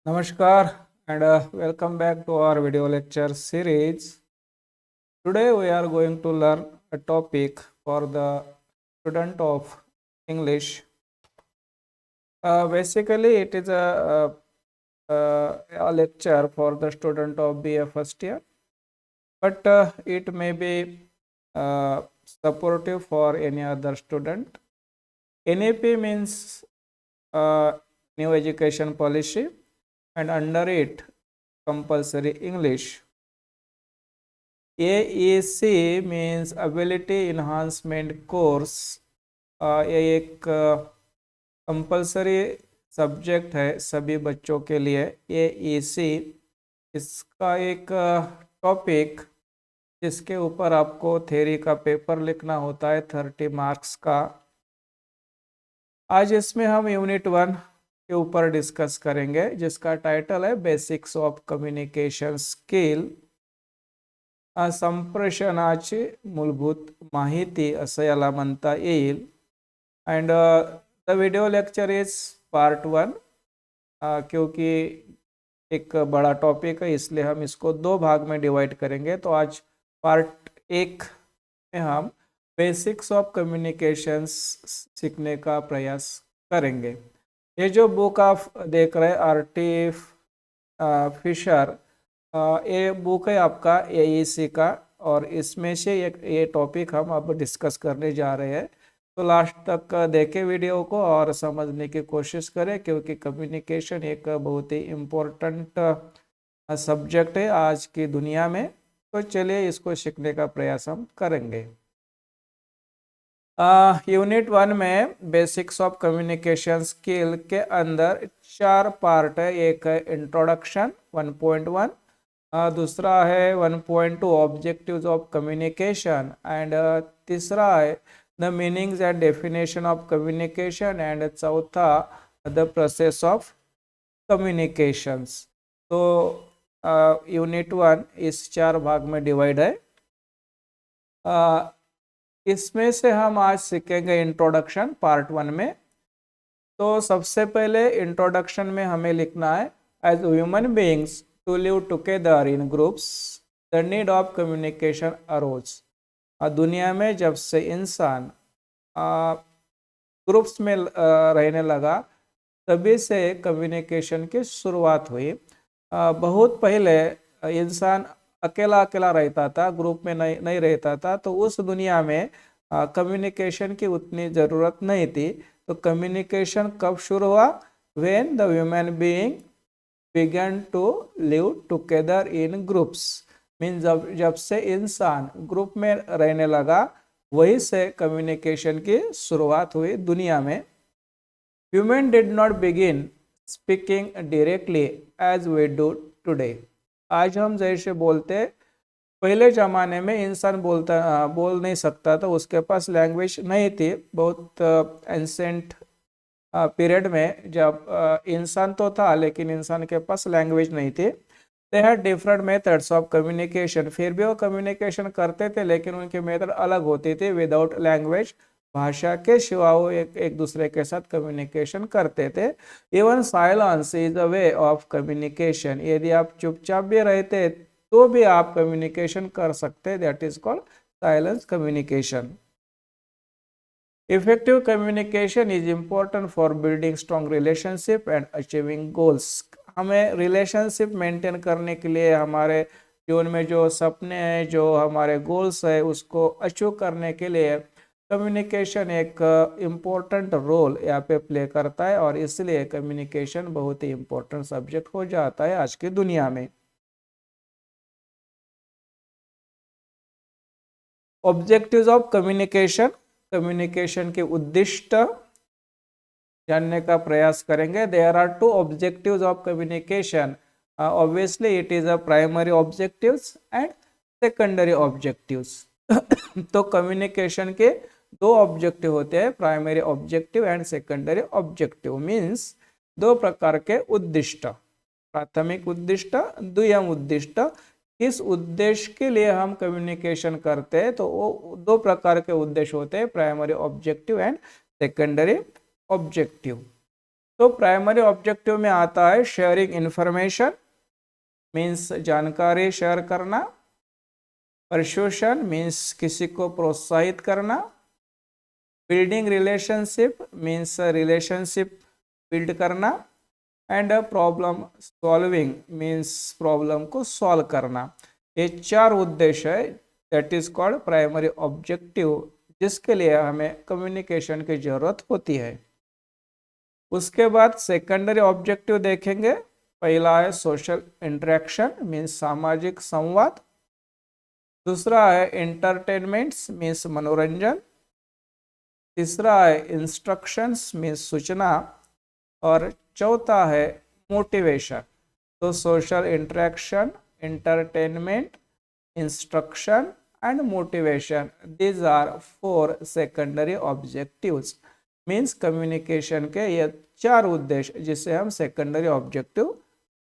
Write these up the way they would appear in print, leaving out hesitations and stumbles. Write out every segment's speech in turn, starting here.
Namaskar and welcome back to our video lecture series. Today we are going to learn a topic for the student of English. Basically, it is a lecture for the student of BA first year, but it may be supportive for any other student. NAP means uh, New Education Policy, and under it compulsory English. AEC means Ability Enhancement Course. ये एक compulsory subject है सभी बच्चों के लिए AEC। इसका एक topic जिसके ऊपर आपको थ्योरी का पेपर लिखना होता है 30 मार्क्स का। आज इसमें हम यूनिट 1 के ऊपर डिस्कस करेंगे जिसका टाइटल है बेसिक्स ऑफ कम्युनिकेशन स्किल। संप्रेषणाची मूलभूत माहिती असं याला म्हणता येईल। And the video lecture is part 1 क्योंकि एक बड़ा टॉपिक है इसलिए हम इसको 2 भाग में डिवाइड करेंगे। तो आज पार्ट 1 में हम बेसिक्स ऑफ कम्युनिकेशंस सीखने का प्रयास करेंगे। ये जो बुक आप देख रहे हैं आरटी फिशर, ये बुक है आपका AEC का, और इसमें से ये टॉपिक हम अब डिस्कस करने जा रहे हैं। तो लास्ट तक देखें वीडियो को और समझने की कोशिश करें क्योंकि कम्युनिकेशन एक बहुत ही इम्पोर्टेंट सब्जेक्ट है आज की दुनिया में। तो चलिए इसको सीखने का प्रयास हम करेंगे। यूनिट 1 में बेसिक्स ऑफ कम्युनिकेशन स्किल के अंदर 4 पार्ट है। एक है इंट्रोडक्शन 1.1, दूसरा है 1.2 ऑब्जेक्टिव्स ऑफ कम्युनिकेशन, एंड तीसरा है the meanings and definition of communication, and चौथा द प्रोसेस ऑफ कम्युनिकेशंस। तो यूनिट 1 इस 4 भाग में डिवाइड है। इसमें से हम आज सीखेंगे इंट्रोडक्शन पार्ट 1 में। तो सबसे पहले इंट्रोडक्शन में हमें लिखना है as human beings to live together in groups, the need of communication arose। दुनिया में जब से इंसान ग्रुप्स में रहने लगा तभी से कम्युनिकेशन की शुरुआत हुई। बहुत पहले इंसान अकेला अकेला रहता था, ग्रुप में नहीं रहता था, तो उस दुनिया में कम्युनिकेशन की उतनी ज़रूरत नहीं थी। तो कम्युनिकेशन कब शुरू हुआ? When the human being began to live together in groups, means जब से इंसान ग्रुप में रहने लगा वही से कम्युनिकेशन की शुरुआत हुई दुनिया में। Human did not begin speaking directly as we do today. आज हम जैसे बोलते, पहले ज़माने में इंसान बोल नहीं सकता था, उसके पास लैंग्वेज नहीं थी। बहुत एंसेंट पीरियड में जब इंसान तो था लेकिन इंसान के पास लैंग्वेज नहीं थी। They had different methods of communication, फिर भी वो कम्युनिकेशन करते थे लेकिन उनके मेथड अलग होती थी। विदाउट लैंग्वेज, भाषा के सिवा वो एक दूसरे के साथ कम्युनिकेशन करते थे। Even silence is a way of communication, यदि आप चुपचाप भी रहते तो भी आप कम्युनिकेशन कर सकते, that is called silence communication. Effective communication is important for building strong relationship and achieving goals। हमें रिलेशनशिप मेंटेन करने के लिए, हमारे जीवन में जो सपने हैं, जो हमारे गोल्स है, उसको अचीव करने के लिए कम्युनिकेशन एक इम्पोर्टेंट रोल यहाँ पे प्ले करता है, और इसलिए कम्युनिकेशन बहुत ही इम्पोर्टेंट सब्जेक्ट हो जाता है आज की दुनिया में। ऑब्जेक्टिव्स ऑफ कम्युनिकेशन, कम्युनिकेशन के उद्देश्य जानने का प्रयास करेंगे। There are 2 objectives of communication. Obviously it is a primary objectives and secondary objectives. तो कम्युनिकेशन के 2 ऑब्जेक्टिव होते हैं, primary objective and secondary objective. Means 2 प्रकार के उद्देश्य, प्राथमिक उद्देश्य, द्वितीय उद्देश्य। किस उद्देश्य के लिए हम कम्युनिकेशन करते हैं? तो वो 2 प्रकार के उद्देश्य होते हैं, primary objective and secondary objective. तो प्राइमरी ऑब्जेक्टिव में आता है शेयरिंग इंफॉर्मेशन, मीन्स जानकारी शेयर करना। परसुएशन मीन्स किसी को प्रोत्साहित करना। Building relationship means relationship build करना। And problem solving means problem को सॉल्व करना। ये 4 उद्देश्य है, that is called primary objective, जिसके लिए हमें कम्युनिकेशन की जरूरत होती है। उसके बाद सेकेंडरी ऑब्जेक्टिव देखेंगे। पहला है सोशल इंटरेक्शन मीन्स सामाजिक संवाद। दूसरा है इंटरटेनमेंट्स मीन्स मनोरंजन। तीसरा है इंस्ट्रक्शंस मीन्स सूचना। और चौथा है मोटिवेशन। तो social interaction, entertainment, instruction and motivation, these are 4 secondary objectives, means communication के ये 4 उद्देश्य जिसे हम सेकेंडरी ऑब्जेक्टिव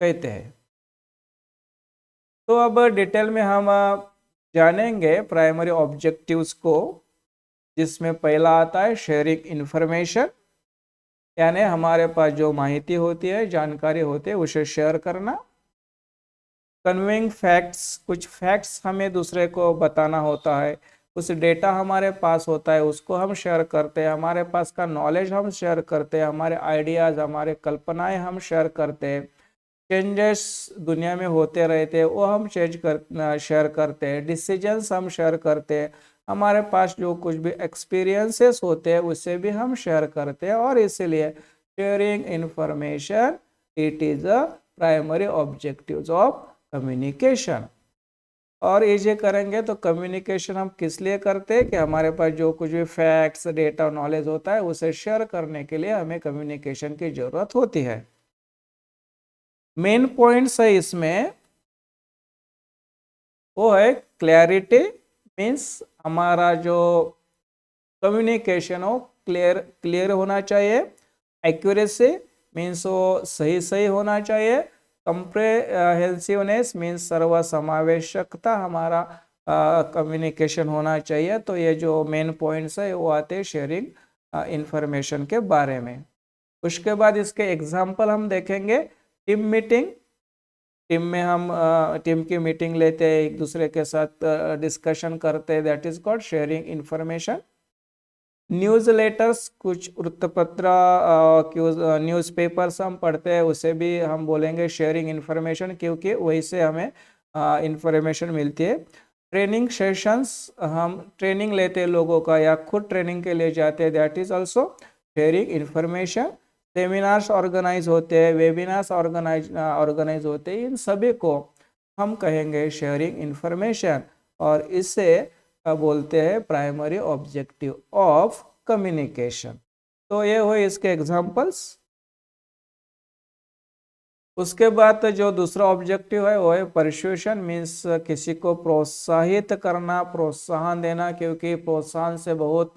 कहते हैं। तो अब डिटेल में हम जानेंगे प्राइमरी ऑब्जेक्टिव्स को, जिसमें पहला आता है शेयरिंग इंफॉर्मेशन, यानी हमारे पास जो माहिती होती है, जानकारी होती है, उसे शेयर करना। कन्वेइंग फैक्ट्स, कुछ फैक्ट्स हमें दूसरे को बताना होता है, कुछ डेटा हमारे पास होता है, उसको हम शेयर करते हैं। हमारे पास का नॉलेज हम शेयर करते हैं, हमारे आइडियाज़, हमारे कल्पनाएं हम शेयर करते हैं। चेंजेस दुनिया में होते रहते हैं, वो हम शेयर करते हैं। डिसीजंस हम शेयर करते हैं। हमारे पास जो कुछ भी एक्सपीरियंसेस होते हैं उसे भी हम शेयर करते हैं। और इसीलिए sharing information, it is a primary objectives of communication. और ये करेंगे तो कम्युनिकेशन हम किस लिए करते हैं कि हमारे पास जो कुछ भी फैक्ट्स, डेटा और नॉलेज होता है उसे शेयर करने के लिए हमें कम्युनिकेशन की जरूरत होती है। मेन पॉइंट्स है इसमें, वो है क्लैरिटी, मीन्स हमारा जो कम्युनिकेशन हो क्लियर होना चाहिए। एक्यूरेसी मीन्स वो सही सही होना चाहिए। कंप्रेहेंसिवनेस मीन्स सर्वसमावेशकता हमारा कम्युनिकेशन होना चाहिए। तो ये जो मेन पॉइंट्स है वो आते हैं शेयरिंग इंफॉर्मेशन के बारे में। उसके बाद इसके एग्जाम्पल हम देखेंगे। टीम मीटिंग, टीम में हम टीम की मीटिंग लेते हैं, एक दूसरे के साथ डिस्कशन करते हैं, that is called sharing information. News letters, कुछ वृत्तपत्र, न्यूज़पेपर्स हम पढ़ते हैं, उसे भी हम बोलेंगे शेयरिंग इंफॉर्मेशन, क्योंकि वही से हमें इंफॉर्मेशन मिलती है। ट्रेनिंग सेशंस, हम ट्रेनिंग लेते हैं लोगों का या खुद ट्रेनिंग के लिए जाते हैं, that is also sharing information. Seminars organise होते हैं, वेबिनार्स ऑर्गेनाइज होते हैं, इन सभी को हम कहेंगे शेयरिंग इंफॉर्मेशन। और इससे बोलते हैं प्राइमरी ऑब्जेक्टिव ऑफ कम्युनिकेशन। तो ये हुए इसके एग्जांपल्स। उसके बाद जो दूसरा ऑब्जेक्टिव है वो है परसुएशन, मीन्स किसी को प्रोत्साहित करना, प्रोत्साहन देना, क्योंकि प्रोत्साहन से बहुत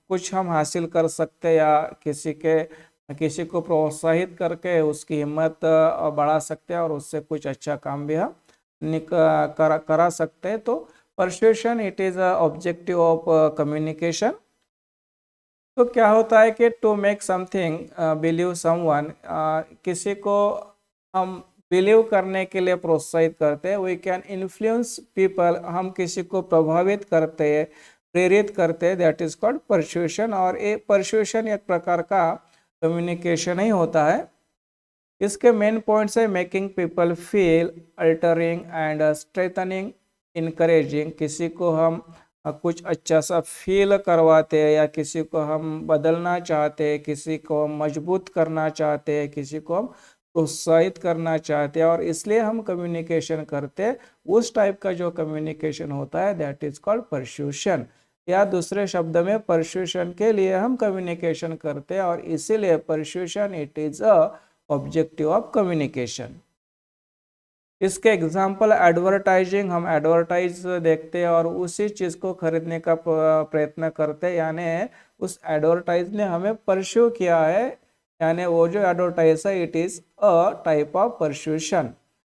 कुछ हम हासिल कर सकते हैं, या किसी को प्रोत्साहित करके उसकी हिम्मत बढ़ा सकते हैं और उससे कुछ अच्छा काम भी हम करा सकते हैं। तो persuasion, it is a objective of communication. तो क्या होता है कि to make something believe someone, किसी को हम बिलीव करने के लिए प्रोत्साहित करते हैं। वी कैन इन्फ्लुएंस पीपल, हम किसी को प्रभावित करते हैं, प्रेरित करते हैं, दैट इज कॉल्ड परसुएशन। और ये परसुएशन एक प्रकार का कम्युनिकेशन ही होता है। इसके मेन पॉइंट्स है making people feel, altering and strengthening, encouraging, किसी को हम कुछ अच्छा सा फील करवाते हैं, या किसी को हम बदलना चाहते हैं, किसी को हम मजबूत करना चाहते हैं, किसी को हम प्रोत्साहित करना चाहते हैं, और इसलिए हम कम्युनिकेशन करते हैं। उस टाइप का जो कम्युनिकेशन होता है दैट इज कॉल्ड परसुएशन। या दूसरे शब्द में परसुएशन के लिए हम कम्युनिकेशन करते हैं, और इसीलिए persuasion, it is a objective of communication. इसके एग्जाम्पल एडवर्टाइजिंग, हम एडवर्टाइज देखते हैं और उसी चीज़ को खरीदने का प्रयत्न करते हैं, यानी उस एडवर्टाइज ने हमें परस्यू किया है, यानी वो जो एडवर्टाइज है it is a type of persuasion.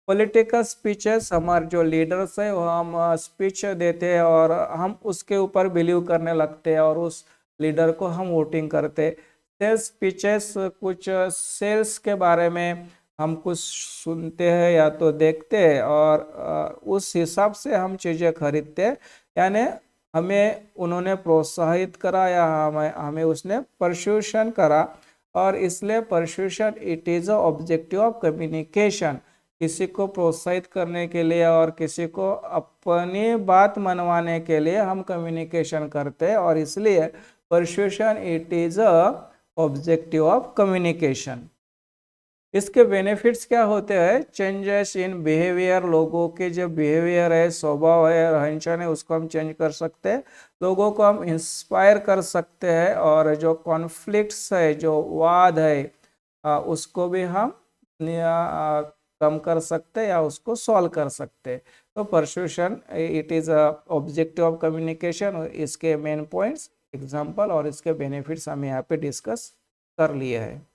Political speeches, हमारे जो लीडर्स है वो हम स्पीच देते हैं और हम उसके ऊपर बिलीव करने लगते हैं और उस लीडर को हम वोटिंग करते हैं। सेल्स पिचेस, कुछ सेल्स के बारे में हम कुछ सुनते हैं या तो देखते हैं और उस हिसाब से हम चीज़ें खरीदते हैं, यानी हमें उन्होंने प्रोत्साहित करा या हमें उसने परस्यूशन करा, और इसलिए persuasion it is a objective of communication. किसी को प्रोत्साहित करने के लिए और किसी को अपनी बात मनवाने के लिए हम कम्युनिकेशन करते हैं, और इसलिए persuasion it is a objective of communication. इसके बेनिफिट्स क्या होते हैं? चेंजेस इन बिहेवियर, लोगों के जो बिहेवियर है, स्वभाव है, रहन सहन है, उसको हम चेंज कर सकते हैं। लोगों को हम इंस्पायर कर सकते हैं, और जो कॉन्फ्लिक्ट्स है, जो वाद है, उसको भी हम कम कर सकते हैं या उसको सॉल्व कर सकते हैं। तो persuasion it is a objective of communication. इसके मेन पॉइंट्स, एग्जाम्पल और इसके बेनिफिट्स हम यहाँ पे डिस्कस कर लिए हैं।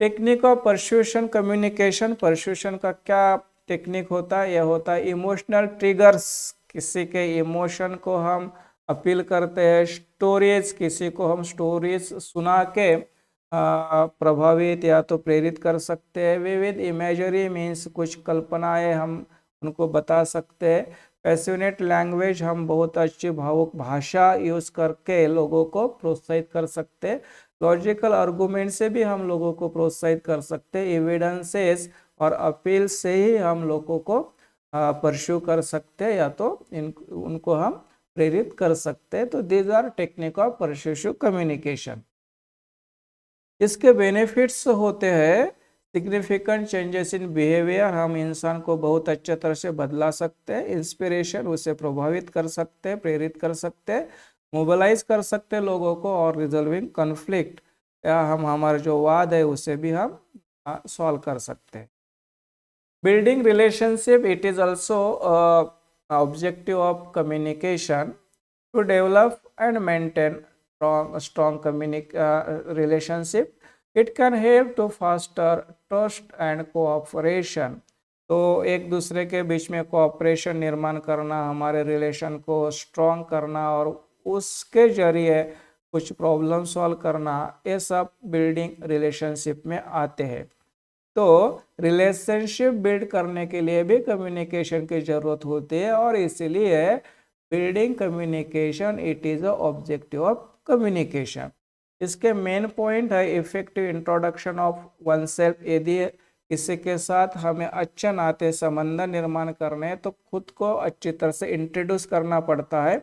Technique of persuasion communication. Persuasion का क्या टेक्निक होता है? यह होता है इमोशनल ट्रिगर्स, किसी के इमोशन को हम अपील करते हैं। स्टोरीज, किसी को हम स्टोरीज सुना के प्रभावित या तो प्रेरित कर सकते हैं। विविध इमेजरी मीन्स कुछ कल्पनाएं हम उनको बता सकते हैं। पैशनेट लैंग्वेज, हम बहुत अच्छी भावुक भाषा यूज करके लोगों को प्रोत्साहित कर सकते हैं। लॉजिकल आर्गुमेंट से भी हम लोगों को प्रोत्साहित कर सकते हैं। एविडेंसेस और अपील से ही हम लोगों को परस्यू कर सकते हैं या तो उनको हम प्रेरित कर सकते हैं। तो these are technique of persuasive communication. इसके बेनिफिट्स होते हैं सिग्निफिकेंट चेंजेस इन बिहेवियर, हम इंसान को बहुत अच्छे तरह से बदला सकते हैं। इंस्पिरेशन, उसे प्रभावित कर सकते हैं, प्रेरित कर सकते हैं। मोबिलाइज कर सकते हैं लोगों को। और रिजॉल्विंग कॉन्फ्लिक्ट, या हम हमारा जो वाद है उसे भी हम सॉल्व कर सकते हैं। Building relationship, it is also objective of communication to develop and maintain strong relationship. It can help to foster trust and cooperation. तो एक दूसरे के बीच में कोऑपरेशन निर्माण करना, हमारे रिलेशन को स्ट्रॉन्ग करना और उसके जरिए कुछ प्रॉब्लम सॉल्व करना, ये सब बिल्डिंग रिलेशनशिप में आते हैं। तो रिलेशनशिप बिल्ड करने के लिए भी कम्युनिकेशन की जरूरत होती है, और इसीलिए building communication it is a objective of communication. इसके मेन पॉइंट है effective introduction of one self. यदि किसी के साथ हमें अच्छे नाते संबंध निर्माण करने हैं तो खुद को अच्छी तरह से इंट्रोड्यूस करना पड़ता है।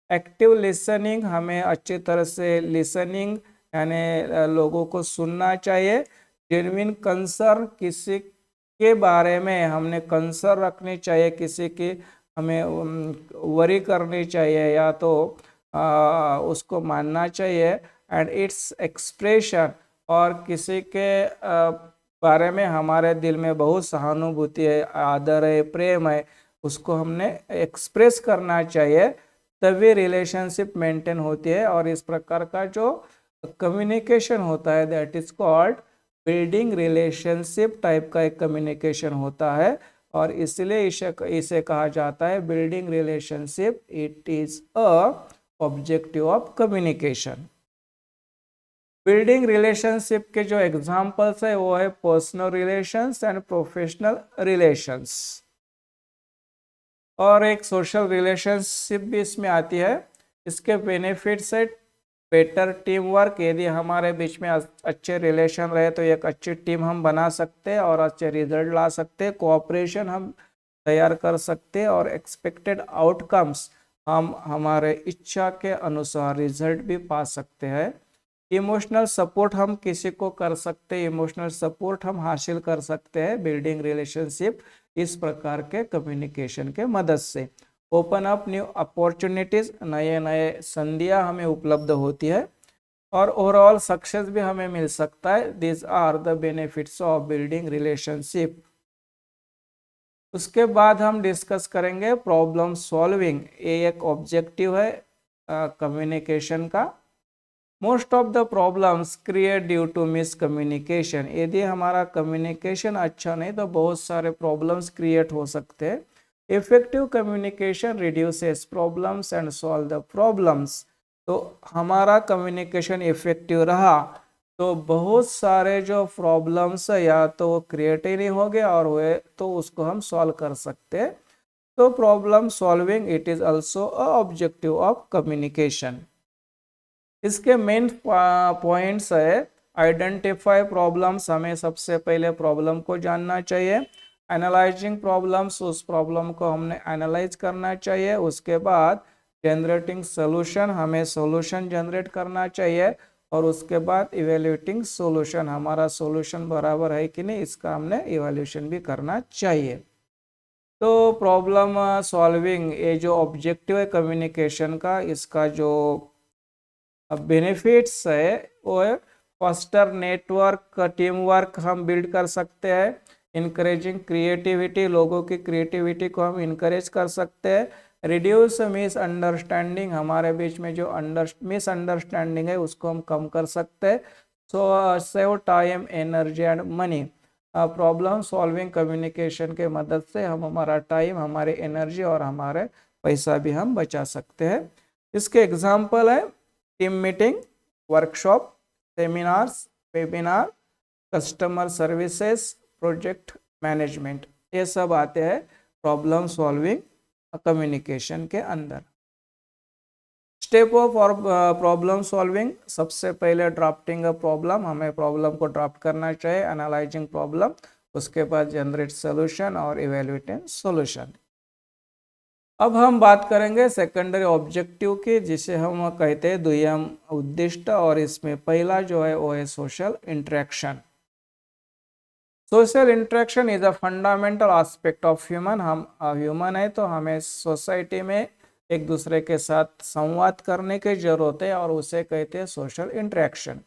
एक्टिव लिसनिंग, हमें अच्छी तरह से लिसनिंग यानी लोगों को सुनना चाहिए। जेन्युइन कंसर्न, किसी के बारे में हमने कंसर्न रखनी चाहिए, किसी की हमें वरी करनी चाहिए या तो उसको मानना चाहिए। एंड इट्स एक्सप्रेशन, और किसी के बारे में हमारे दिल में बहुत सहानुभूति है, आदर है, प्रेम है, उसको हमने एक्सप्रेस करना चाहिए, तभी रिलेशनशिप मेंटेन होती है। और इस प्रकार का जो कम्युनिकेशन होता है that is called building relationship type का एक कम्युनिकेशन होता है, और इसलिए इसे कहा जाता है building relationship it is a objective of communication. Building relationship के जो एग्जांपल्स है वो है personal relations and professional relations, और एक सोशल रिलेशनशिप भी इसमें आती है। इसके बेनिफिट्स है बेटर टीम वर्क, यदि हमारे बीच में अच्छे रिलेशन रहे तो एक अच्छी टीम हम बना सकते हैं और अच्छे रिजल्ट ला सकते हैं। कोऑपरेशन हम तैयार कर सकते हैं, और एक्सपेक्टेड आउटकम्स, हम हमारे इच्छा के अनुसार रिजल्ट भी पा सकते हैं। इमोशनल सपोर्ट, हम किसी को कर सकते हैं, इमोशनल सपोर्ट हम हासिल कर सकते हैं बिल्डिंग रिलेशनशिप इस प्रकार के कम्युनिकेशन के मदद से। ओपन अप न्यू अपॉर्चुनिटीज, नए नए संधियां हमें उपलब्ध होती है, और ओवरऑल सक्सेस भी हमें मिल सकता है। This are the benefits of building relationship. उसके बाद हम डिस्कस करेंगे प्रॉब्लम सॉल्विंग। ये एक ऑब्जेक्टिव है कम्युनिकेशन का। Most of the problems create due to miscommunication, यदि हमारा कम्युनिकेशन अच्छा नहीं तो बहुत सारे प्रॉब्लम्स क्रिएट हो सकते हैं। Effective communication reduces problems and solve the problems. तो हमारा कम्युनिकेशन इफेक्टिव रहा तो बहुत सारे जो प्रॉब्लम्स है या तो वो क्रिएट ही नहीं हो गए और हुए तो उसको हम सॉल्व कर सकते हैं। तो problem solving it is also a objective of communication. इसके मेन पॉइंट्स है आइडेंटिफाई प्रॉब्लम्स, हमें सबसे पहले प्रॉब्लम को जानना चाहिए। एनालाइजिंग प्रॉब्लम्स, उस प्रॉब्लम को हमने एनालाइज करना चाहिए। उसके बाद जनरेटिंग सोल्यूशन, हमें सोल्यूशन जनरेट करना चाहिए। और उसके बाद इवेल्युएटिंग सोल्यूशन, हमारा सोल्यूशन बराबर है कि नहीं इसका हमने इवेल्यूशन भी करना चाहिए। तो प्रॉब्लम सॉल्विंग ये जो ऑब्जेक्टिव है कम्युनिकेशन का, इसका जो बेनिफिट्स है वो है फास्टर नेटवर्क, टीम वर्क हम बिल्ड कर सकते हैं। इनकरेजिंग क्रिएटिविटी, लोगों की क्रिएटिविटी को हम इनकरेज कर सकते हैं। रिड्यूस मिसअंडरस्टैंडिंग, हमारे बीच में जो मिसअंडरस्टैंडिंग है उसको हम कम कर सकते हैं। सो save time, energy and money. Problem solving communication के मदद से हम हमारा टाइम, हमारे एनर्जी और हमारे पैसा भी हम बचा सकते हैं। इसके एग्जाम्पल है team meeting, workshop, seminars, webinar, customer services, project management, ये सब आते हैं प्रॉब्लम सॉल्विंग कम्युनिकेशन के अंदर। स्टेप ऑफ और प्रॉब्लम सॉल्विंग, सबसे पहले ड्राफ्टिंग अ प्रॉब्लम, हमें प्रॉब्लम को ड्राफ्ट करना चाहिए, एनालाइजिंग प्रॉब्लम, उसके बाद जनरेट सोल्यूशन और इवेल्युएटिंग सोल्यूशन। अब हम बात करेंगे सेकेंडरी ऑब्जेक्टिव की, जिसे हम कहते हैं द्वितीयक उद्दिष्ट, और इसमें पहला जो है वो है social interaction. Social interaction is a fundamental aspect of human. हम ह्यूमन है तो हमें सोसाइटी में एक दूसरे के साथ संवाद करने की जरूरत है और उसे कहते हैं social interaction.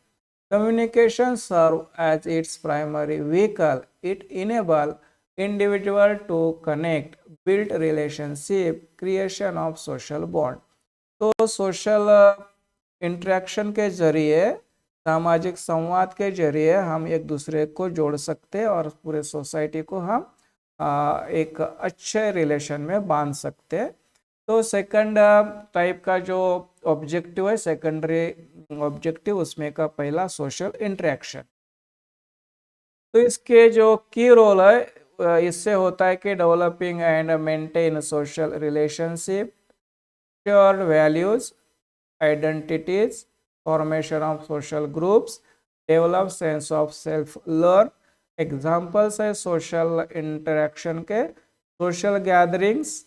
Communication serve as its primary vehicle, it enable individual to connect, build relationship, creation of social bond. तो सोशल इंटरेक्शन के जरिए, सामाजिक संवाद के जरिए हम एक दूसरे को जोड़ सकते हैं और पूरे सोसाइटी को हम एक अच्छे रिलेशन में बांध सकते हैं। तो सेकंड टाइप का जो ऑब्जेक्टिव है सेकेंडरी ऑब्जेक्टिव, उसमें का पहला सोशल इंटरेक्शन। तो इसके जो की रोल है इससे होता है कि developing and maintain social relationship, shared values, identities, formation of social groups, develop sense of self learn. Examples है सोशल इंटरेक्शन के, social gatherings,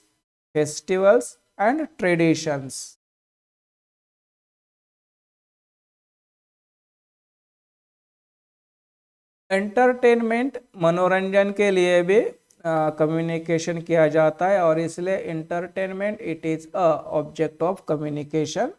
festivals and traditions. Entertainment, मनोरंजन के लिए भी कम्युनिकेशन किया जाता है और इसलिए entertainment it is a object of communication.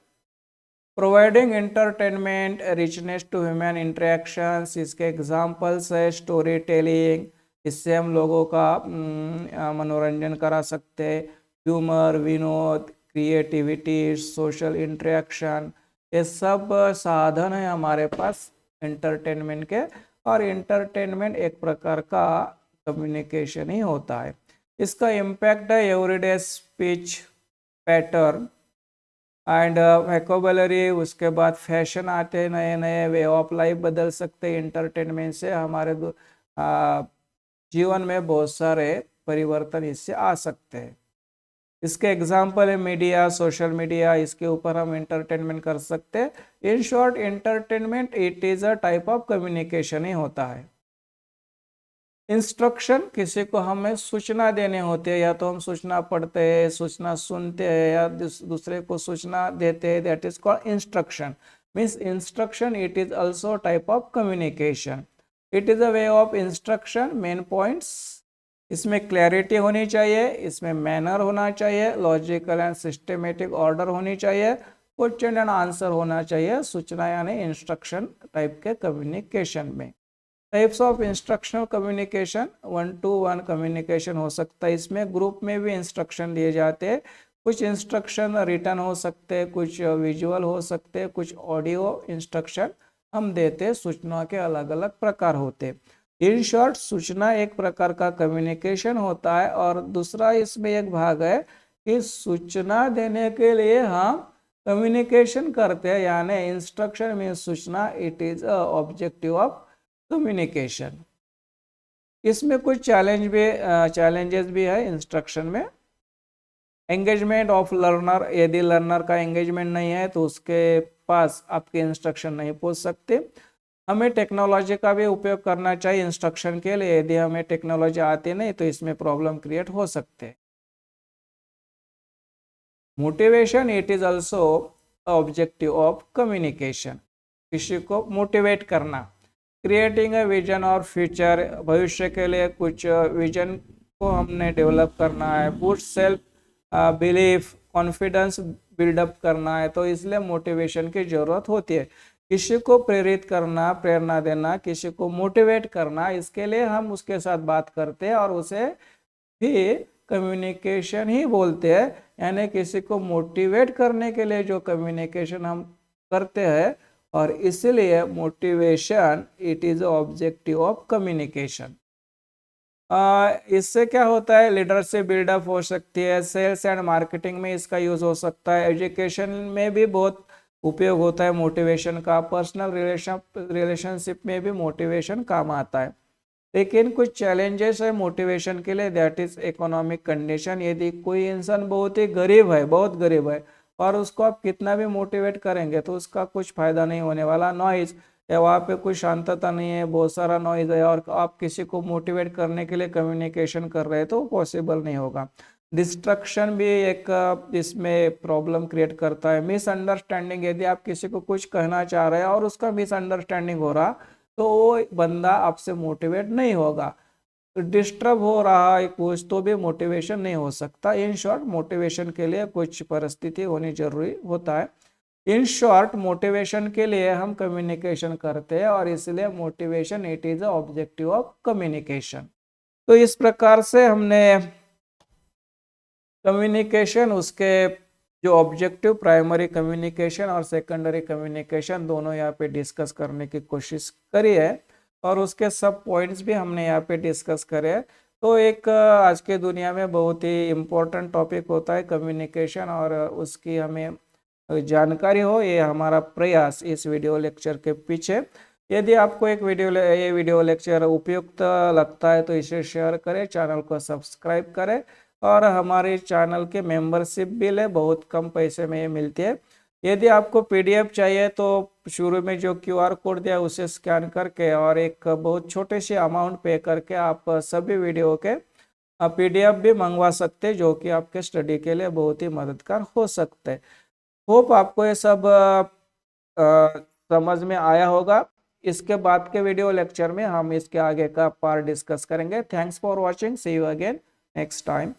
Providing entertainment, richness to human interactions, इसके एग्जांपल्स है स्टोरी टेलिंग, इससे हम लोगों का मनोरंजन करा सकते हैं। ह्यूमर, विनोद, क्रिएटिविटी, सोशल इंटरेक्शन, ये सब साधन है हमारे पास एंटरटेनमेंट के। और एंटरटेनमेंट एक प्रकार का कम्युनिकेशन ही होता है। इसका इम्पैक्ट है everyday speech pattern and vocabulary, उसके बाद फैशन आते हैं, नए नए वे ऑफ लाइफ बदल सकते हैं एंटरटेनमेंट से। हमारे जीवन में बहुत सारे परिवर्तन इससे आ सकते हैं। इसके एग्जाम्पल है मीडिया, सोशल मीडिया, इसके ऊपर हम एंटरटेनमेंट कर सकते हैं। In short entertainment it is a type of communication ही होता है। इंस्ट्रक्शन, किसी को हमें सूचना देने होते हैं, या तो हम सूचना पढ़ते हैं, सूचना सुनते हैं, या दूसरे को सूचना देते हैं, that is called instruction. Means instruction it is also type of communication. It is a way of instruction. Main points, इसमें क्लैरिटी होनी चाहिए, इसमें मैनर होना चाहिए, लॉजिकल एंड सिस्टमेटिक ऑर्डर होनी चाहिए, क्वेश्चन एंड आंसर होना चाहिए सूचना यानी इंस्ट्रक्शन टाइप के कम्युनिकेशन में। Types of instructional communication, one two one communication हो सकता है, इसमें ग्रुप में भी इंस्ट्रक्शन दिए जाते हैं। कुछ इंस्ट्रक्शन रिटन हो सकते हैं, कुछ विजुअल हो सकते हैं, कुछ ऑडियो इंस्ट्रक्शन हम देते हैं। सूचना के अलग अलग प्रकार होते हैं। इन शॉर्ट, सूचना एक प्रकार का कम्युनिकेशन होता है। और दूसरा इसमें एक भाग है कि सूचना देने के लिए हम कम्युनिकेशन करते हैं यानी इंस्ट्रक्शन में सूचना, it is a objective of communication. इसमें कुछ चैलेंजेस भी है इंस्ट्रक्शन में। एंगेजमेंट ऑफ लर्नर, यदि लर्नर का एंगेजमेंट नहीं है तो उसके पास आपके इंस्ट्रक्शन नहीं पहुंच सकते। हमें टेक्नोलॉजी का भी उपयोग करना चाहिए इंस्ट्रक्शन के लिए, यदि हमें टेक्नोलॉजी आती नहीं तो इसमें प्रॉब्लम क्रिएट हो सकते हैं। Motivation, it is also objective of communication, किसी को मोटिवेट करना। क्रिएटिंग ए विजन और फ्यूचर, भविष्य के लिए कुछ विजन को हमने डेवलप करना है। Boost self belief, confidence build up करना है, तो इसलिए मोटिवेशन की जरूरत होती है। किसी को प्रेरित करना, प्रेरणा देना, किसी को मोटिवेट करना, इसके लिए हम उसके साथ बात करते हैं और उसे भी कम्युनिकेशन ही बोलते हैं। यानी किसी को मोटिवेट करने के लिए जो कम्युनिकेशन हम करते हैं, और इसलिए motivation it is objective of communication. इससे क्या होता है, लीडरशिप बिल्डअप हो सकती है, सेल्स एंड मार्केटिंग में इसका यूज हो सकता है, एजुकेशन में भी बहुत उपयोग होता है मोटिवेशन का, पर्सनल रिलेशनशिप में भी मोटिवेशन काम आता है। लेकिन कुछ चैलेंजेस है मोटिवेशन के लिए, दैट इज इकोनॉमिक कंडीशन। यदि कोई इंसान बहुत ही गरीब है, बहुत गरीब है, और उसको आप कितना भी मोटिवेट करेंगे तो उसका कुछ फायदा नहीं होने वाला। नॉइज, या वहाँ पे कोई शांतता नहीं है, बहुत सारा नॉइज है, और आप किसी को मोटिवेट करने के लिए कम्युनिकेशन कर रहे हैं तो पॉसिबल नहीं होगा। डिस्ट्रक्शन भी एक इसमें प्रॉब्लम क्रिएट करता है। मिसअंडरस्टैंडिंग, यदि आप किसी को कुछ कहना चाह रहे हैं और उसका मिसअंडरस्टैंडिंग हो रहा तो वो बंदा आपसे मोटिवेट नहीं होगा। डिस्टर्ब हो रहा है कुछ तो भी मोटिवेशन नहीं हो सकता। इन शॉर्ट, मोटिवेशन के लिए कुछ परिस्थिति होनी जरूरी होता है। इन शॉर्ट, मोटिवेशन के लिए हम कम्युनिकेशन करते हैं और इसलिए motivation it is objective of communication. तो इस प्रकार से हमने कम्युनिकेशन, उसके जो ऑब्जेक्टिव, प्राइमरी कम्युनिकेशन और सेकेंडरी कम्युनिकेशन, दोनों यहाँ पे डिस्कस करने की कोशिश करी है, और उसके सब पॉइंट्स भी हमने यहाँ पे डिस्कस करे हैं। तो एक आज के दुनिया में बहुत ही इम्पोर्टेंट टॉपिक होता है कम्युनिकेशन, और उसकी हमें जानकारी हो, ये हमारा प्रयास इस वीडियो लेक्चर के पीछे। यदि आपको ये वीडियो लेक्चर उपयुक्त लगता है तो इसे शेयर करें, चैनल को सब्सक्राइब करें, और हमारे चैनल के मेंबरशिप भी ले, बहुत कम पैसे में ये मिलती है। यदि आपको पीडीएफ चाहिए तो शुरू में जो क्यूआर कोड दिया उसे स्कैन करके और एक बहुत छोटे से अमाउंट पे करके आप सभी वीडियो के पीडीएफ भी मंगवा सकते हैं, जो कि आपके स्टडी के लिए बहुत ही मददगार हो सकते हैं। होप आपको ये सब समझ में आया होगा। इसके बाद के वीडियो लेक्चर में हम इसके आगे का पार्ट डिस्कस करेंगे। Thanks for watching, see you again next time.